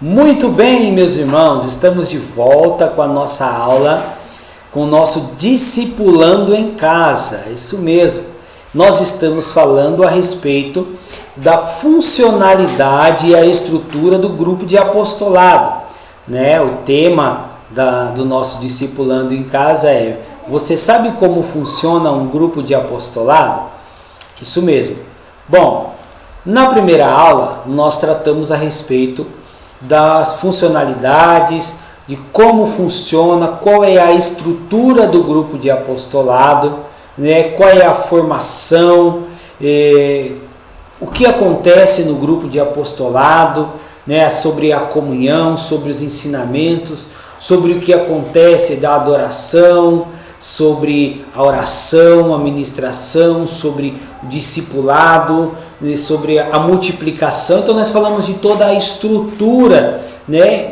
Muito bem, meus irmãos, estamos de volta com a nossa aula, com o nosso Discipulando em Casa. Isso mesmo, nós estamos falando a respeito da funcionalidade e a estrutura do grupo de apostolado. O tema do nosso Discipulando em Casa é: você sabe como funciona um grupo de apostolado? Isso mesmo. Bom, na primeira aula nós tratamos a respeito das funcionalidades, de como funciona, qual é a estrutura do grupo de apostolado, qual é a formação, o que acontece no grupo de apostolado, sobre a comunhão, sobre os ensinamentos, sobre o que acontece da adoração, sobre a oração, a ministração, sobre o discipulado, sobre a multiplicação. Então nós falamos de toda a estrutura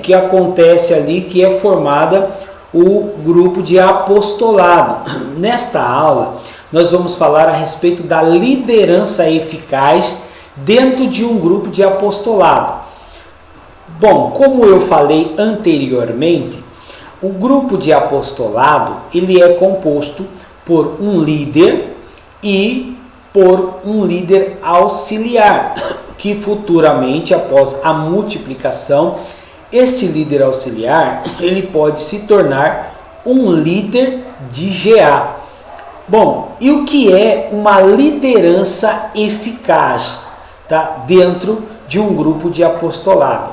que acontece ali, que é formada o grupo de apostolado. Nesta aula nós vamos falar a respeito da liderança eficaz dentro de um grupo de apostolado. Bom, como eu falei anteriormente, o grupo de apostolado ele é composto por um líder e por um líder auxiliar, que futuramente, após a multiplicação, este líder auxiliar ele pode se tornar um líder de GA. Bom, e o que é uma liderança eficaz, dentro de um grupo de apostolado?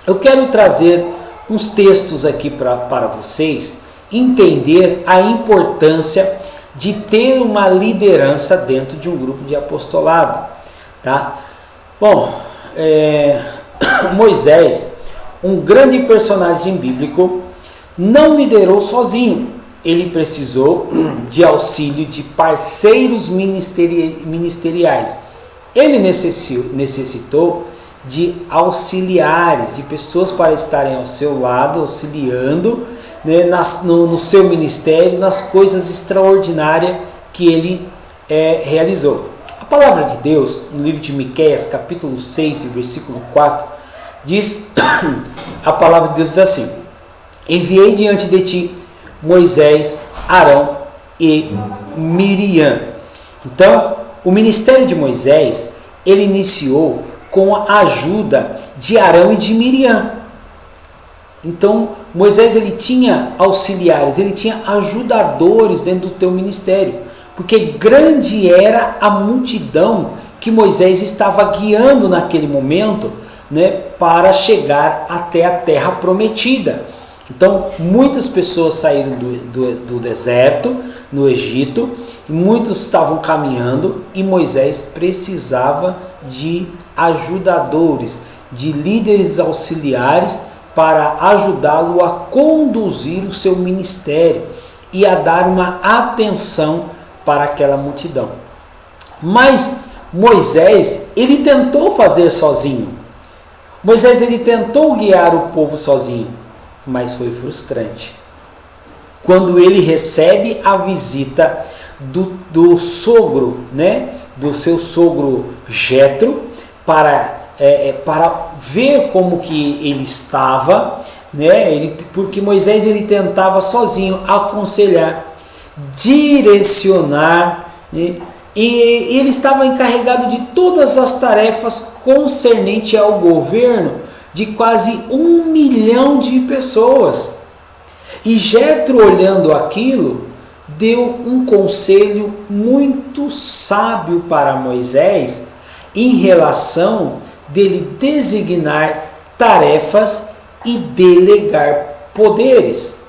Eu quero trazer uns textos aqui para vocês entender a importância de ter uma liderança dentro de um grupo de apostolado. Bom, Moisés, um grande personagem bíblico, não liderou sozinho. Ele precisou de auxílio de parceiros ministeriais. Ele necessitou de auxiliares, de pessoas para estarem ao seu lado, auxiliando no seu ministério, nas coisas extraordinárias que ele realizou. A palavra de Deus, no livro de Miqueias, capítulo 6, versículo 4, diz, a palavra de Deus diz assim: enviei diante de ti Moisés, Arão e Miriam. Então, o ministério de Moisés, ele iniciou com a ajuda de Arão e de Miriam. Então, Moisés ele tinha auxiliares, ele tinha ajudadores dentro do teu ministério, porque grande era a multidão que Moisés estava guiando naquele momento, para chegar até a terra prometida. Então, muitas pessoas saíram do deserto, no Egito, muitos estavam caminhando e Moisés precisava de ajudadores, de líderes auxiliares para ajudá-lo a conduzir o seu ministério e a dar uma atenção para aquela multidão. Mas Moisés, ele tentou fazer sozinho. Moisés, ele tentou guiar o povo sozinho, mas foi frustrante. Quando ele recebe a visita do sogro, do seu sogro Jetro, para ver como que ele estava, porque Moisés ele tentava sozinho aconselhar, direcionar, e ele estava encarregado de todas as tarefas concernentes ao governo de quase 1 milhão de pessoas. E Jetro, olhando aquilo, deu um conselho muito sábio para Moisés em relação dele designar tarefas e delegar poderes.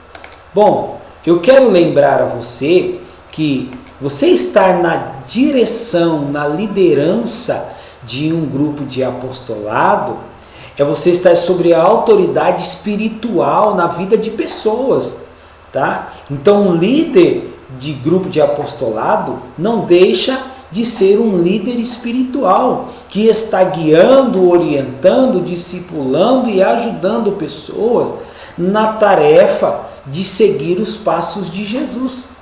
Bom, eu quero lembrar a você que você estar na direção, na liderança de um grupo de apostolado, é você estar sobre a autoridade espiritual na vida de pessoas, Então, um líder de grupo de apostolado não deixa de ser um líder espiritual, que está guiando, orientando, discipulando e ajudando pessoas na tarefa de seguir os passos de Jesus,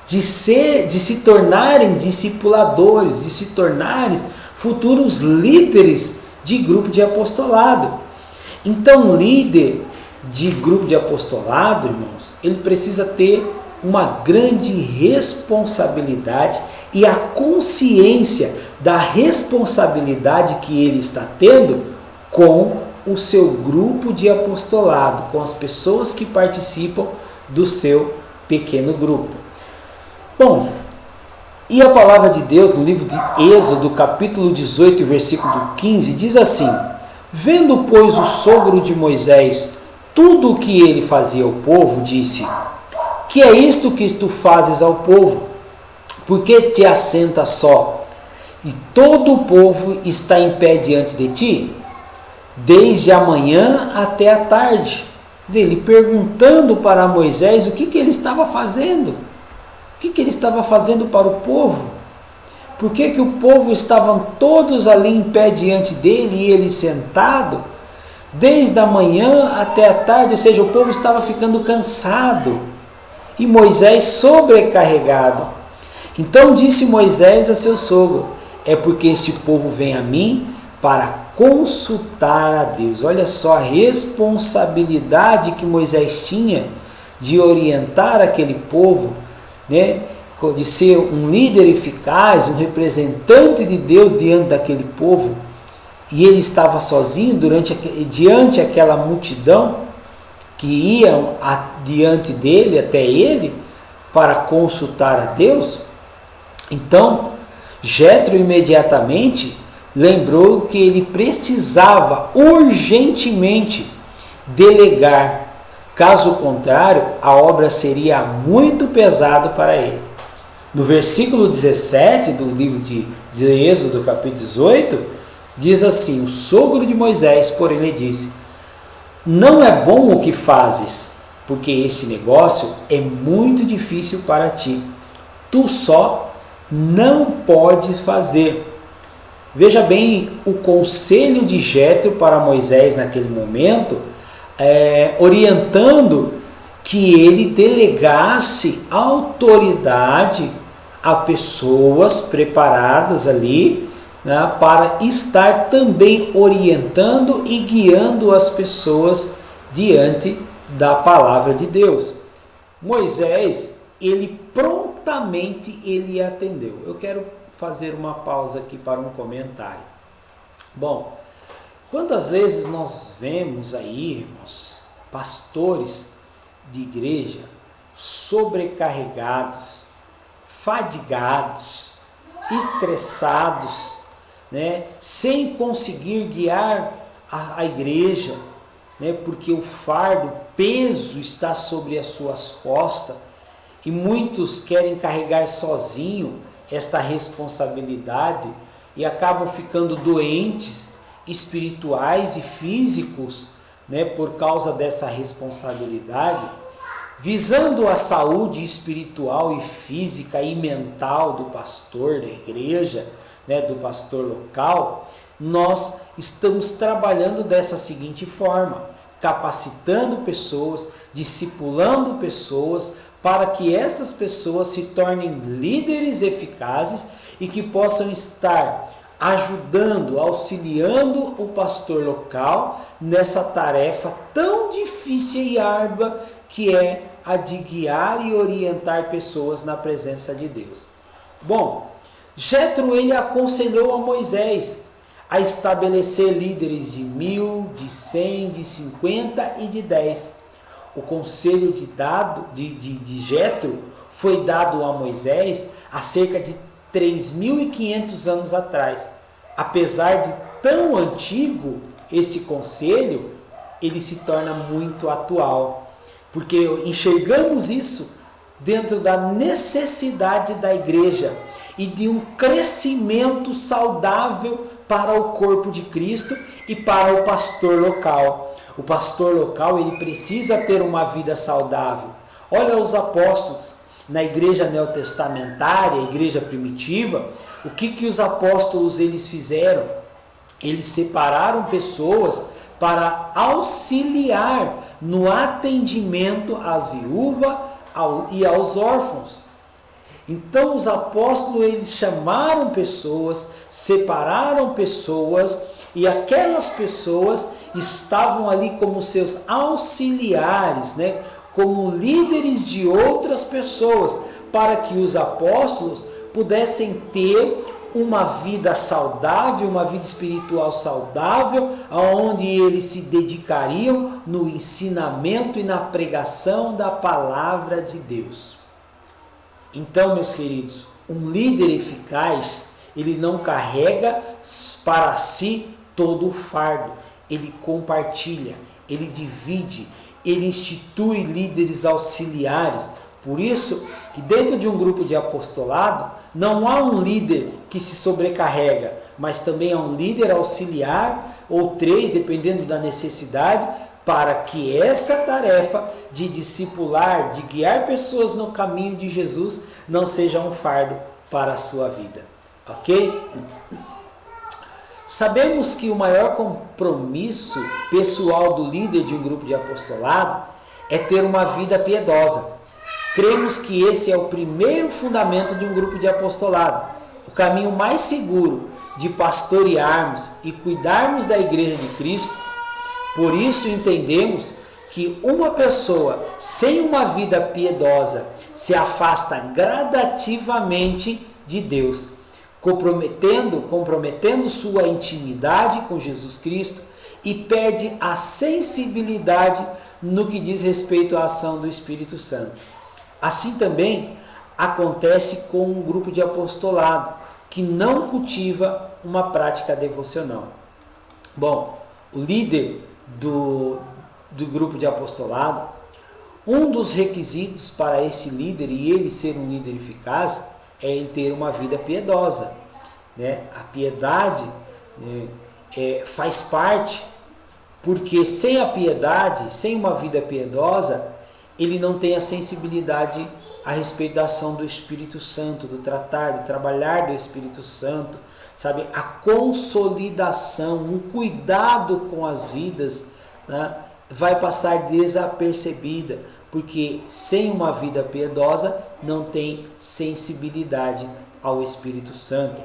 de se tornarem discipuladores, de se tornarem futuros líderes de grupo de apostolado. Então, um líder de grupo de apostolado, irmãos, ele precisa ter uma grande responsabilidade e a consciência da responsabilidade que ele está tendo com o seu grupo de apostolado, com as pessoas que participam do seu pequeno grupo. Bom, e a palavra de Deus no livro de Êxodo, capítulo 18, versículo 15, diz assim: vendo, pois, o sogro de Moisés tudo o que ele fazia ao povo, disse: que é isto que tu fazes ao povo? Por que te assentas só? E todo o povo está em pé diante de ti, desde a manhã até a tarde. Quer dizer, ele perguntando para Moisés o que ele estava fazendo. O que ele estava fazendo para o povo? Por que o povo estavam todos ali em pé diante dele e ele sentado? Desde a manhã até a tarde, ou seja, o povo estava ficando cansado. E Moisés sobrecarregado. Então disse Moisés a seu sogro: é porque este povo vem a mim para consultar a Deus. Olha só a responsabilidade que Moisés tinha de orientar aquele povo, né? De ser um líder eficaz, um representante de Deus diante daquele povo. E ele estava sozinho diante aquela multidão que iam diante dele, até ele, para consultar a Deus. Então, Jétro imediatamente lembrou que ele precisava urgentemente delegar. Caso contrário, a obra seria muito pesada para ele. No versículo 17 do livro de Êxodo, capítulo 18, diz assim: o sogro de Moisés, porém, lhe disse: não é bom o que fazes, porque este negócio é muito difícil para ti. Tu só não podes fazer. Veja bem o conselho de Jétro para Moisés naquele momento, orientando que ele delegasse autoridade a pessoas preparadas ali, né, para estar também orientando e guiando as pessoas diante da palavra de Deus. Moisés, ele prontamente ele atendeu. Eu quero fazer uma pausa aqui para um comentário. Bom, quantas vezes nós vemos aí, irmãos, pastores de igreja sobrecarregados, fadigados, estressados, né, sem conseguir guiar a igreja, né, porque o fardo, o peso está sobre as suas costas, e muitos querem carregar sozinho esta responsabilidade e acabam ficando doentes espirituais e físicos, né, por causa dessa responsabilidade. Visando a saúde espiritual e física e mental do pastor da igreja, né, do pastor local, nós estamos trabalhando dessa seguinte forma: capacitando pessoas, discipulando pessoas, para que estas pessoas se tornem líderes eficazes e que possam estar ajudando, auxiliando o pastor local nessa tarefa tão difícil e árdua que é a de guiar e orientar pessoas na presença de Deus. Bom, Jétro ele aconselhou a Moisés a estabelecer líderes de 1000, de 100, de 50 e de 10. O conselho de Jétro foi dado a Moisés há cerca de 3.500 anos atrás. Apesar de tão antigo, este conselho ele se torna muito atual, porque enxergamos isso dentro da necessidade da igreja e de um crescimento saudável para o corpo de Cristo e para o pastor local. O pastor local ele precisa ter uma vida saudável. Olha os apóstolos na igreja neotestamentária, a igreja primitiva, o que os apóstolos eles fizeram? Eles separaram pessoas para auxiliar no atendimento às viúvas e aos órfãos. Então os apóstolos eles chamaram pessoas, separaram pessoas, e aquelas pessoas estavam ali como seus auxiliares, né? Como líderes de outras pessoas, para que os apóstolos pudessem ter uma vida saudável, uma vida espiritual saudável, aonde eles se dedicariam no ensinamento e na pregação da palavra de Deus. Então, meus queridos, um líder eficaz, ele não carrega para si todo o fardo, ele compartilha, ele divide, ele institui líderes auxiliares. Por isso que dentro de um grupo de apostolado não há um líder que se sobrecarrega, mas também há um líder auxiliar, ou 3, dependendo da necessidade, para que essa tarefa de discipular, de guiar pessoas no caminho de Jesus, não seja um fardo para a sua vida. Ok? Sabemos que o maior compromisso pessoal do líder de um grupo de apostolado é ter uma vida piedosa. Cremos que esse é o primeiro fundamento de um grupo de apostolado, o caminho mais seguro de pastorearmos e cuidarmos da Igreja de Cristo. Por isso entendemos que uma pessoa sem uma vida piedosa se gradativamente de Deus, comprometendo sua intimidade com Jesus Cristo e perde a sensibilidade no que diz respeito à ação do Espírito Santo. Assim também acontece com um grupo de apostolado que não cultiva uma prática devocional. Bom, o líder do grupo de apostolado, um dos requisitos para esse líder e ele ser um líder eficaz é ele ter uma vida piedosa, né? A piedade faz parte, porque sem a piedade, sem uma vida piedosa, ele não tem a sensibilidade a respeito da ação do Espírito Santo, do tratar, do trabalhar do Espírito Santo, sabe? A consolidação, o cuidado com as vidas, né, vai passar desapercebida, porque sem uma vida piedosa não tem sensibilidade ao Espírito Santo.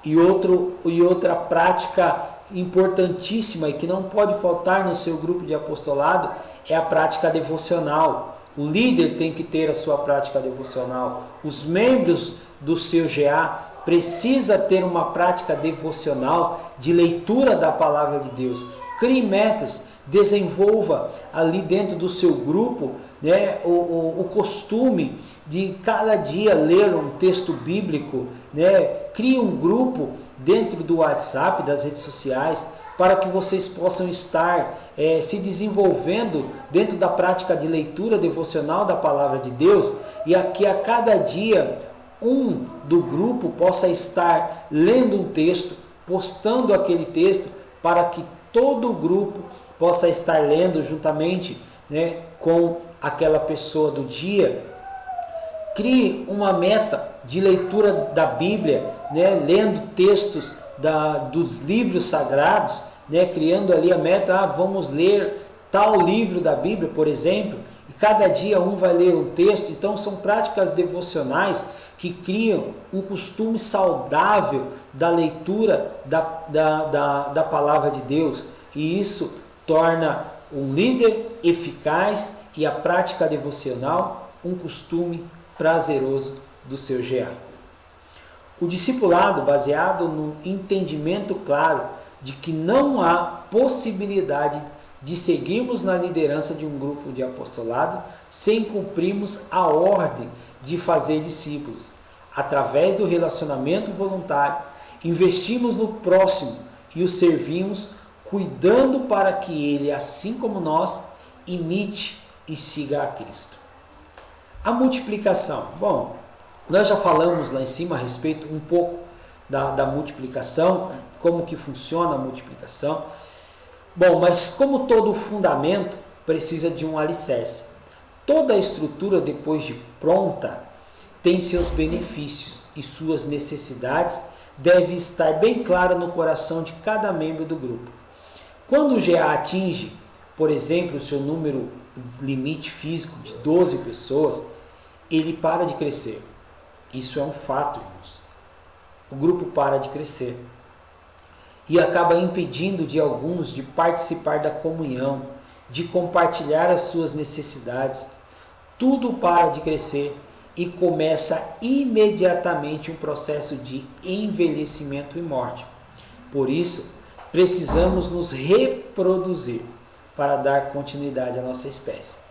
E outra prática importantíssima e que não pode faltar no seu grupo de apostolado é a prática devocional. O líder tem que ter a sua prática devocional. Os membros do seu GA precisa ter uma prática devocional de leitura da palavra de Deus. Crie metas, desenvolva ali dentro do seu grupo, né, o costume de cada dia ler um texto bíblico, né? Crie um grupo dentro do WhatsApp, das redes sociais, para que vocês possam estar se desenvolvendo dentro da prática de leitura devocional da palavra de Deus, e aqui a cada dia um do grupo possa estar lendo um texto, postando aquele texto, para que todo o grupo possa estar lendo juntamente, né, com aquela pessoa do dia. Crie uma meta de leitura da Bíblia, né, lendo textos dos livros sagrados, né, criando ali a meta, vamos ler tal livro da Bíblia, por exemplo, e cada dia um vai ler um texto. Então são práticas devocionais que criam um costume saudável da leitura da palavra de Deus, e isso torna um líder eficaz e a prática devocional um costume prazeroso do seu GA. O discipulado baseado no entendimento claro de que não há possibilidade de seguirmos na liderança de um grupo de apostolado sem cumprirmos a ordem de fazer discípulos. Através do relacionamento voluntário, investimos no próximo e o servimos, cuidando para que ele, assim como nós, imite e siga a Cristo. A multiplicação. Bom, nós já falamos lá em cima a respeito um pouco da multiplicação, como que funciona a multiplicação. Bom, mas como todo fundamento precisa de um alicerce. Toda a estrutura, depois de pronta, tem seus benefícios e suas necessidades deve estar bem clara no coração de cada membro do grupo. Quando o GA atinge, por exemplo, o seu número limite físico de 12 pessoas, ele para de crescer. Isso é um fato, irmãos. O grupo para de crescer. e acaba impedindo de alguns de participar da comunhão, de compartilhar as suas necessidades. Tudo para de crescer e começa imediatamente um processo de envelhecimento e morte. Por isso, precisamos nos reproduzir para dar continuidade à nossa espécie.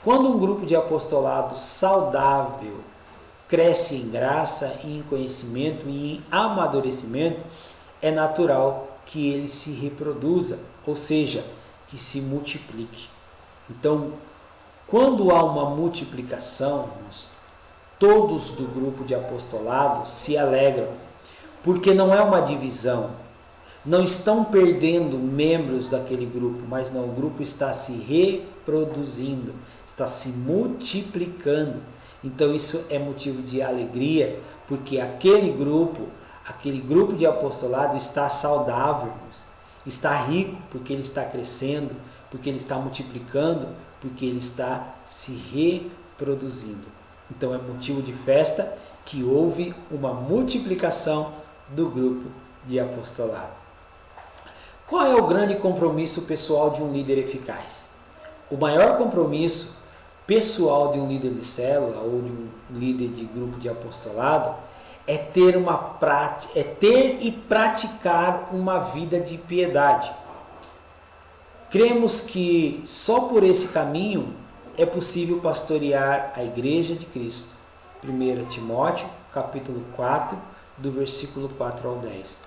Quando um grupo de apostolado saudável cresce em graça, em conhecimento e em amadurecimento, é natural que ele se reproduza, ou seja, que se multiplique. Então, quando há uma multiplicação, todos do grupo de apostolado se alegram, porque não é uma divisão, não estão perdendo membros daquele grupo, mas não, o grupo está se reproduzindo, está se multiplicando. Então isso é motivo de alegria, porque aquele grupo de apostolado está saudável, irmãos. Está rico porque ele está crescendo, porque ele está multiplicando, porque ele está se reproduzindo. Então é motivo de festa que houve uma multiplicação do grupo de apostolado. Qual é o grande compromisso pessoal de um líder eficaz? O maior compromisso pessoal de um líder de célula ou de um líder de grupo de apostolado é ter e praticar uma vida de piedade. Cremos que só por esse caminho é possível pastorear a Igreja de Cristo. 1 Timóteo, capítulo 4, do versículo 4 ao 10.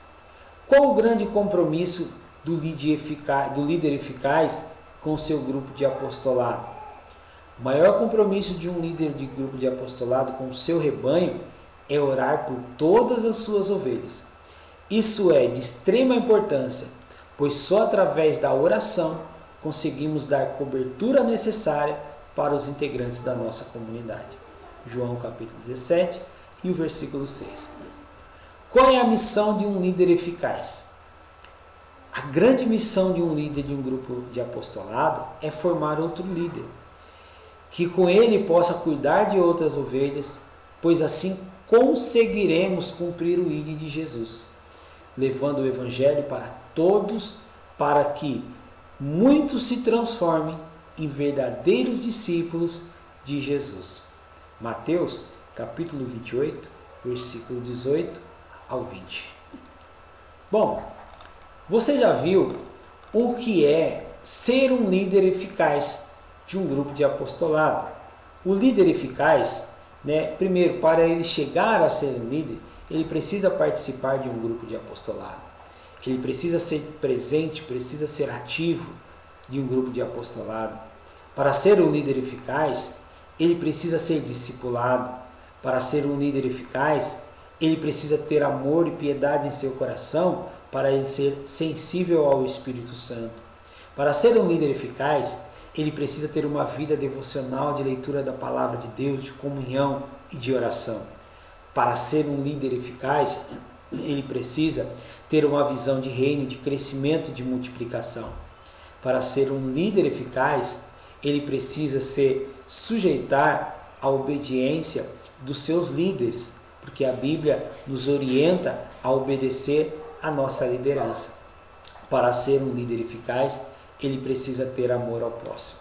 Qual o grande compromisso do líder eficaz com o seu grupo de apostolado? O maior compromisso de um líder de grupo de apostolado com o seu rebanho é orar por todas as suas ovelhas. Isso é de extrema importância, pois só através da oração conseguimos dar cobertura necessária para os integrantes da nossa comunidade. João capítulo 17 e o versículo 6. Qual é a missão de um líder eficaz? A grande missão de um líder de um grupo de apostolado é formar outro líder, que com ele possa cuidar de outras ovelhas, pois assim conseguiremos cumprir o ID de Jesus, levando o Evangelho para todos, para que muitos se transformem em verdadeiros discípulos de Jesus. Mateus, capítulo 28, versículo 18 ao 20. Bom, você já viu o que é ser um líder eficaz de um grupo de apostolado? O líder eficaz, primeiro, para ele chegar a ser um líder, ele precisa participar de um grupo de apostolado. Ele precisa ser presente, precisa ser ativo de um grupo de apostolado. Para ser um líder eficaz, ele precisa ser discipulado. Para ser um líder eficaz, ele precisa ter amor e piedade em seu coração, para ele ser sensível ao Espírito Santo. Para ser um líder eficaz, ele precisa ter uma vida devocional de leitura da palavra de Deus, de comunhão e de oração. Para ser um líder eficaz, ele precisa ter uma visão de reino, de crescimento, de multiplicação. Para ser um líder eficaz, ele precisa se sujeitar à obediência dos seus líderes, porque a Bíblia nos orienta a obedecer a nossa liderança. Para ser um líder eficaz, ele precisa ter amor ao próximo.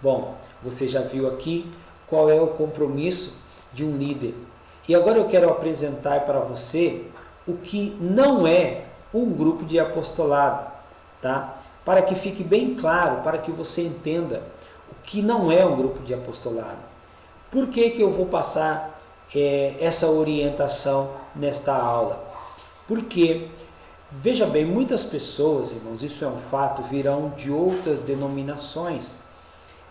Bom, você já viu aqui qual é o compromisso de um líder. E agora eu quero apresentar para você o que não é um grupo de apostolado, tá? Para que fique bem claro, para que você entenda o que não é um grupo de apostolado. Por que eu vou passar essa orientação nesta aula? Porque, veja bem, muitas pessoas, irmãos, isso é um fato, virão de outras denominações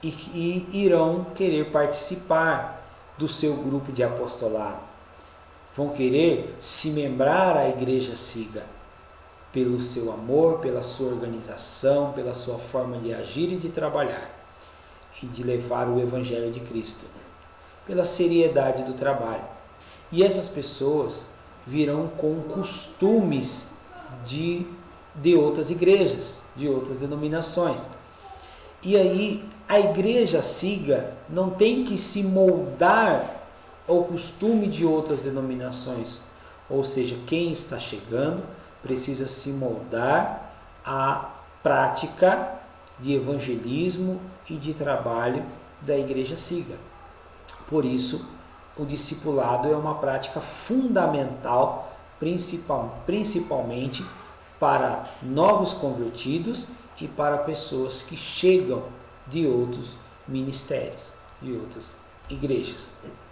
e irão querer participar do seu grupo de apostolado. Vão querer se membrar à Igreja Siga pelo seu amor, pela sua organização, pela sua forma de agir e de trabalhar e de levar o Evangelho de Cristo, pela seriedade do trabalho. E essas pessoas virão com costumes de outras igrejas, de outras denominações. E aí a Igreja Siga não tem que se moldar ao costume de outras denominações. Ou seja, quem está chegando precisa se moldar à prática de evangelismo e de trabalho da igreja siga. Por isso, o discipulado é uma prática fundamental, principalmente para novos convertidos e para pessoas que chegam de outros ministérios, de outras igrejas.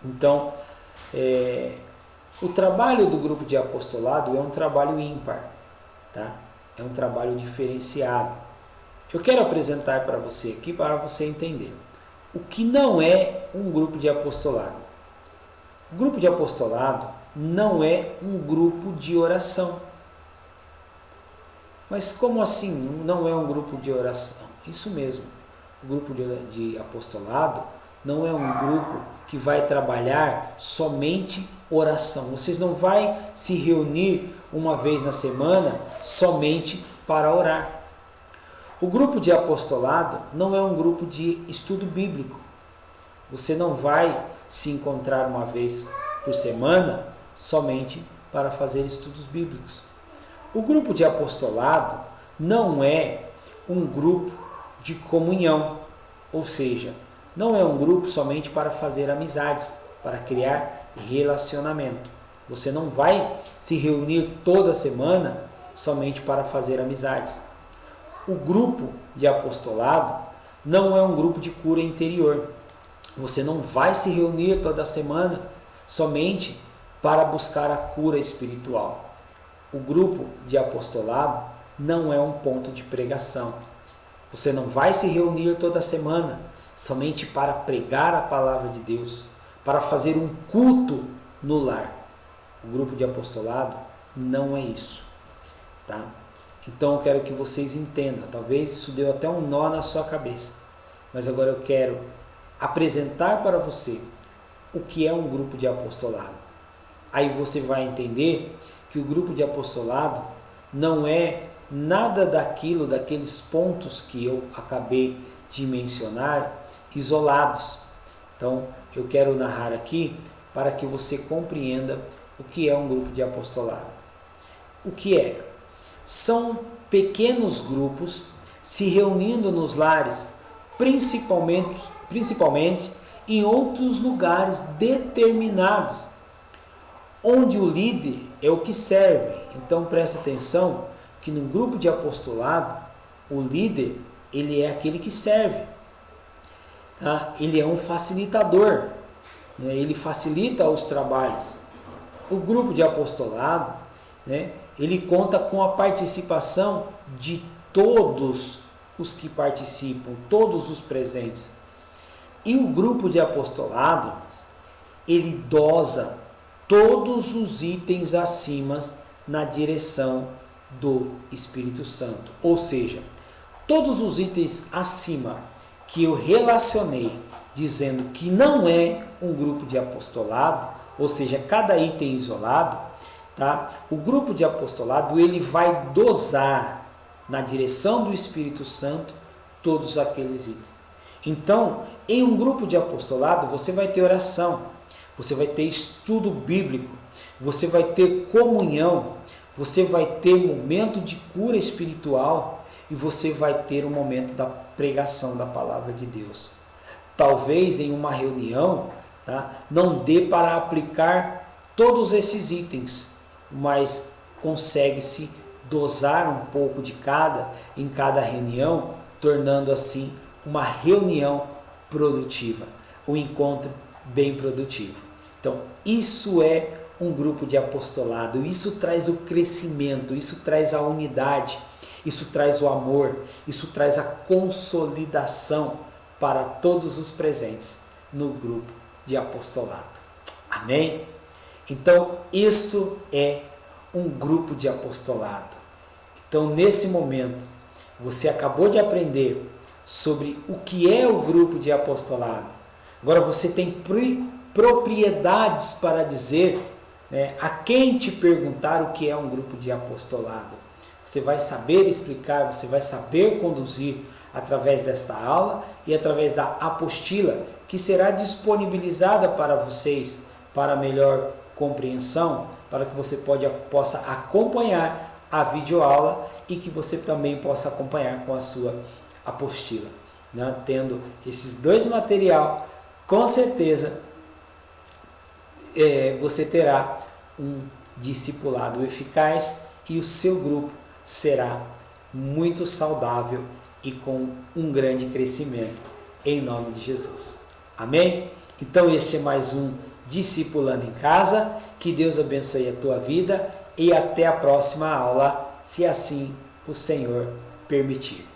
Então, o trabalho do grupo de apostolado é um trabalho ímpar, tá? É um trabalho diferenciado. Eu quero apresentar para você aqui, para você entender o que não é um grupo de apostolado. O grupo de apostolado não é um grupo de oração. Mas como assim não é um grupo de oração? Isso mesmo, o grupo de apostolado não é um grupo que vai trabalhar somente oração. Vocês não vão se reunir uma vez na semana somente para orar. O grupo de apostolado não é um grupo de estudo bíblico. Você não vai se encontrar uma vez por semana somente para fazer estudos bíblicos. O grupo de apostolado não é um grupo de comunhão, ou seja, não é um grupo somente para fazer amizades, para criar relacionamento. Você não vai se reunir toda semana somente para fazer amizades. O grupo de apostolado não é um grupo de cura interior. Você não vai se reunir toda semana somente para buscar a cura espiritual. O grupo de apostolado não é um ponto de pregação. Você não vai se reunir toda semana somente para pregar a palavra de Deus, para fazer um culto no lar. O grupo de apostolado não é isso, tá? Então eu quero que vocês entendam. Talvez isso deu até um nó na sua cabeça, mas agora eu quero apresentar para você o que é um grupo de apostolado. Aí você vai entender que o grupo de apostolado não é nada daqueles pontos que eu acabei de mencionar isolados. Então eu quero narrar aqui para que você compreenda o que é um grupo de apostolado. O que é? São pequenos grupos se reunindo nos lares, principalmente em outros lugares determinados, onde o líder é o que serve. Então presta atenção que no grupo de apostolado, o líder, ele é aquele que serve, tá? Ele é um facilitador, né? Ele facilita os trabalhos. O grupo de apostolado, né? Ele conta com a participação de todos os que participam, todos os presentes. E o grupo de apostolado, ele dosa todos os itens acima na direção do Espírito Santo. Ou seja, todos os itens acima que eu relacionei, dizendo que não é um grupo de apostolado, ou seja, cada item isolado, tá? O grupo de apostolado, ele vai dosar na direção do Espírito Santo todos aqueles itens. Então, em um grupo de apostolado, você vai ter oração, você vai ter estudo bíblico, você vai ter comunhão, você vai ter momento de cura espiritual e você vai ter o momento da pregação da palavra de Deus. Talvez em uma reunião, tá, não dê para aplicar todos esses itens, mas consegue-se dosar um pouco de cada em cada reunião, tornando assim uma reunião produtiva, um encontro bem produtivo. Então, isso é um grupo de apostolado, isso traz o crescimento, isso traz a unidade, isso traz o amor, isso traz a consolidação para todos os presentes no grupo de apostolado. Amém? Então, isso é um grupo de apostolado. Então, nesse momento, você acabou de aprender sobre o que é o grupo de apostolado. Agora você tem propriedades para dizer, né, a quem te perguntar o que é um grupo de apostolado. Você vai saber explicar, você vai saber conduzir através desta aula e através da apostila que será disponibilizada para vocês para melhor compreensão, para que você possa acompanhar a videoaula e que você também possa acompanhar com a sua apostila. Né? Tendo esses dois materiais, com certeza você terá um discipulado eficaz e o seu grupo será muito saudável e com um grande crescimento, em nome de Jesus. Amém? Então este é mais um Discipulando em Casa. Que Deus abençoe a tua vida e até a próxima aula, se assim o Senhor permitir.